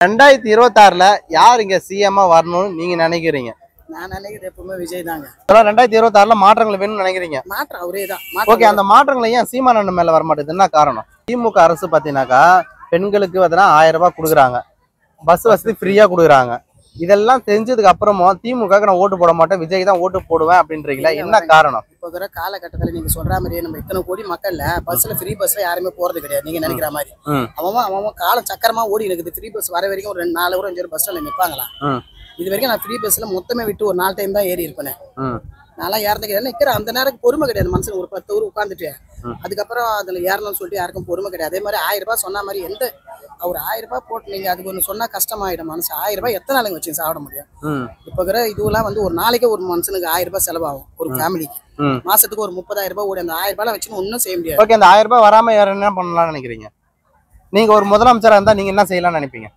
2026ல யார் இங்க சிஎம்மா வரணும்னு நீங்க நினைக்கிறீங்க? நான் நினைக்கிறது எப்பவுமே விஜய் தாங்க. 2026ல மாற்றங்கள் வேணும்னு நினைக்கிறீங்க? மாற்றம் அவரே தான். ஓகே, அந்த மாற்றங்கள் ஏன் சீமான் அண்ணன் மேல வர மாட்டேங்குது? என்ன காரணம்? திமுக அரசு பாத்தீங்கன்னாக்கா பெண்களுக்கு 1000 ரூபாய் கொடுக்குறாங்க, பஸ் வசதி ஃப்ரீயா கொடுக்குறாங்க. இதெல்லாம் தெரிஞ்சதுக்கு அப்புறமும் திமுக நான் ஓட்டு போட மாட்டேன், விஜய் தான் ஓட்டு போடுவேன் அப்படின்றீங்களா? என்ன காரணம்? இப்போ இருக்கிற காலகட்டத்தில் நீங்க சொல்ற மாதிரியே நம்ம இத்தனை கோடி மக்கள்ல பஸ்ல ஃப்ரீ பஸ்ல யாருமே போறது கிடையாது. நீங்க நினைக்கிற மாதிரி அவன் காலம் சக்கரமா ஓடி இருக்குது. ஃப்ரீ பஸ் வர வரைக்கும் ஒரு 4 ஒரு 5 பஸ்ல நிற்பாங்களா? இது வரைக்கும் நான் ஃப்ரீ பஸ்ல மொத்தமே விட்டு ஒரு 4 டைம் தான் ஏறி இருப்பேன். நான்லாம் ஏறதுக்கு நிற்கிறேன். அந்த நேரம் பொறுமை கிடையாது மனுஷன். ஒரு 10 ஊர் உட்காந்துட்டு அதுக்கப்புறம் அதுல ஏறணும்னு சொல்லிட்டு யாருக்கும் பொறுமை கிடையாது. அதே மாதிரி 1000 ரூபாய் சொன்ன மாதிரி எந்த அவர் 1000 ரூபாய் போட்டு நீங்க அதுக்கு ஒன்று சொன்னா கஷ்டமாயிடும் மனசு. 1000 ரூபாய் எத்தனை நாளைக்கு வச்சு சாப்பிட முடியும்? இப்போ இருக்கிற இதுவெல்லாம் வந்து ஒரு நாளைக்கே ஒரு மனுஷனுக்கு 1000 ரூபாய் செலவாகும் ஒரு ஃபேமிலிக்கு. மாசத்துக்கு ஒரு 30,000 ரூபாய் ஓடி அந்த 1000 ரூபாய் வச்சு ஒன்றும் செய்ய முடியாது. ஓகே, அந்த 1000 ரூபாய் வராம வேற என்ன பண்ணலாம்னு நினைக்கிறீங்க? நீங்க ஒரு முதலமைச்சரா இருந்தா நீங்க என்ன செய்யலாம்னு நினைப்பீங்க?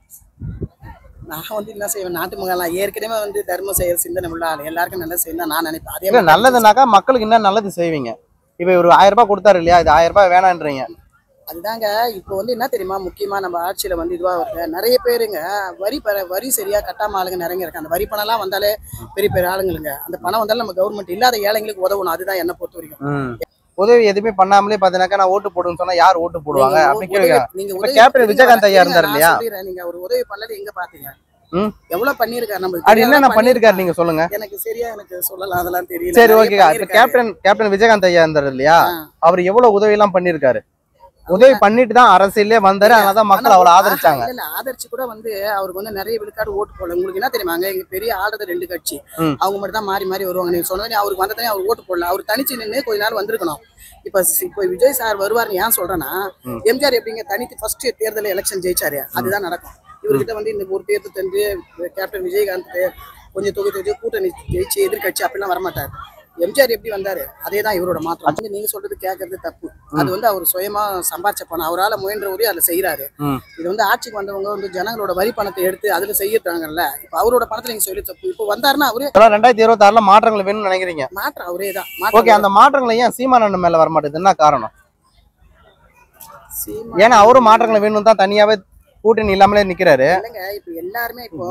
நான் வந்து என்ன செய்வேன், நாட்டு மக்கள் ஏற்கனவே வந்து தர்ம செயல் சிந்தனை உள்ள ஆள், எல்லாருக்கும் நல்லது செய்யணும் நான் நினைப்பேன். அதே நல்லதுனாக்கா மக்களுக்கு என்ன நல்லது செய்வீங்க? இப்ப ஒரு 1000 ரூபாய் கொடுத்தாரு இல்லையா, இது 1000 ரூபாய் வேணான்றீங்க. அதுதாங்க இப்போ வந்து என்ன தெரியுமா, முக்கியமா நம்ம ஆட்சியில வந்து இதுவா வருது நிறைய பேருங்க வரி சரியா கட்டாம ஆளுங்க நிறைய இருக்கு. அந்த வரி பணம் எல்லாம் வந்தாலே பெரிய பெரிய ஆளுங்களுங்க. அந்த பணம் வந்தாலும் நம்ம கவர்மெண்ட் இல்லாத ஏழைங்களுக்கு உதவணும். அதுதான் என்ன பொறுத்த வரைக்கும். உதவி எதுவுமே பண்ணாமலே பாத்தீங்கன்னாக்கா நான் ஓட்டு போடுன்னு சொன்னா யார் ஓட்டு போடுவாங்க அப்படின்னு கேளுங்க. நீங்க கேப்டன் விஜயகாந்த் ஐயா இருந்தாரு இல்லையா, நீங்க ஒரு உதவி பண்ணல எங்க பாத்தீங்க? எவ்வளவு பண்ணிருக்காரு நம்ம? அது என்ன பண்ணிருக்காரு நீங்க சொல்லுங்க. எனக்கு சரியா எனக்கு சொல்லலாம், அதெல்லாம் தெரியல. சரி, ஓகே. கேப்டன் விஜயகாந்த் ஐயா இருந்தாரு இல்லையா, அவர் எவ்வளவு உதவி எல்லாம் பண்ணிருக்காரு. உதவி பண்ணிட்டு தான் அரசியலே வந்தாரு. அதனாலதான் மக்கள் அவரை ஆதரிச்சாங்க. இல்ல ஆதரிச்சு கூட வந்து அவருக்கு வந்து நிறைய விழுக்காடு ஓட்டு போடல. உங்களுக்கு என்ன தெரியுமாங்க, எங்க பெரிய ஆளுறது 2 கட்சி, அவங்க மட்டும் தான் மாறி மாறி வருவாங்க. நீங்க சொன்னதே அவருக்கு வந்ததே அவர் ஓட்டு போடல. அவர் தனிச்சு நின்று கொஞ்ச நாள் வந்திருக்கணும். இப்ப விஜய் சார் வருவாருன்னு ஏன் சொல்றேன்னா, எம்ஜிஆர் எப்படிங்க தனித்து ஃபர்ஸ்ட் தேர்தல் எலெக்ஷன் ஜெயிச்சாரு, அதுதான் நடக்கும். இவர்கிட்ட வந்து இந்த ஒரு தேர்தல் தந்து கேப்டன் விஜயகாந்த் கொஞ்சம் தொகுதி கூட்டணி ஜெயிச்சு எதிர்கட்சி அப்படிலாம் வரமாட்டார். எம்ஜிஆர் எப்படி வந்தாரு அதே தான் இவரோட மாற்றம். நீங்க சொல்றது கேட்கறது தப்பு. அது வந்து அவர் சுயமா சம்பாதிச்ச பணம், அவரால் முயன்ற உரிய அதுல செய்யறாரு. இது வந்து ஆட்சிக்கு வந்தவங்க வந்து ஜனங்களோட வரி பணத்தை எடுத்து அதுல செய்யறாங்கல்ல. இப்ப அவரோட பணத்தை நீங்க சொல்லி தப்பு. இப்ப வந்தாருன்னா அவரு 2026ல மாற்றங்கள் வேணும்னு நினைக்கிறீங்க? மாற்றம் அவரே தான். ஓகே, அந்த மாற்றங்களை ஏன் சீமான் அண்ணன் மேல வர மாட்டேங்குது? என்ன காரணம்? ஏன்னா அவரும் மாற்றங்களை வேணும் தான் தனியாவே கூட்டணி இல்லாமலே நிக்கிறாரு. இல்லைங்க, இப்ப எல்லாருமே இப்போ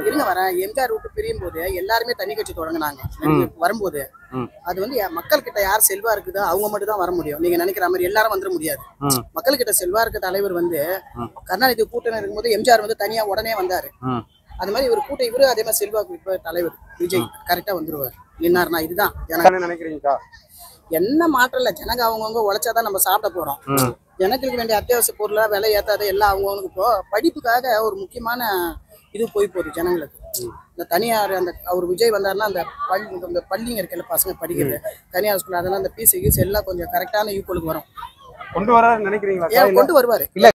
இருங்க வரேன். எம்ஜிஆர் விட்டு பிரியும் போது எல்லாருமே தனி கட்சி தொடங்கினாங்க. வரும்போது அது வந்து மக்கள் கிட்ட யார் செல்வா இருக்குதோ அவங்க மட்டும் தான் வர முடியும். நீங்க நினைக்கிற மாதிரி எல்லாரும் வந்துட முடியாது. மக்கள் கிட்ட செல்வா இருக்க தலைவர் வந்து கருணாநிதி கூட்டணி இருக்கும்போது எம்ஜிஆர் வந்து தனியா உடனே வந்தாரு. அது மாதிரி இவர் கூட்டம் இவரு அதே மாதிரி செல்வா தலைவர் விஜய் கரெக்டா வந்துருவார் நின்னாருனா. இதுதான் எனக்கு நினைக்கிறீங்களா? என்ன மாற்றம் இல்ல. ஜனங்க அவங்கவுங்க உழைச்சாதான் நம்ம சாப்பிட போறோம். ஜனங்களுக்கு வேண்டிய அத்தியாவசிய பொருளா விலை ஏத்தாத எல்லாம் அவங்கவுங்களுக்கு. இப்போ படிப்புக்காக ஒரு முக்கியமான இது போய் போகுது ஜனங்களுக்கு. இந்த தனியார் அந்த அவர் விஜய் வந்தாருன்னா அந்த பள்ளிங்க இருக்கல பசங்க படிக்கிறது தனியார் ஸ்கூல், அதெல்லாம் அந்த பீஸ் எல்லாம் கொஞ்சம் கரெக்டான ஈக்குவலுக்கு வரும். கொண்டு வர நினைக்கிறீங்களா? கொண்டு வருவாரு. இல்ல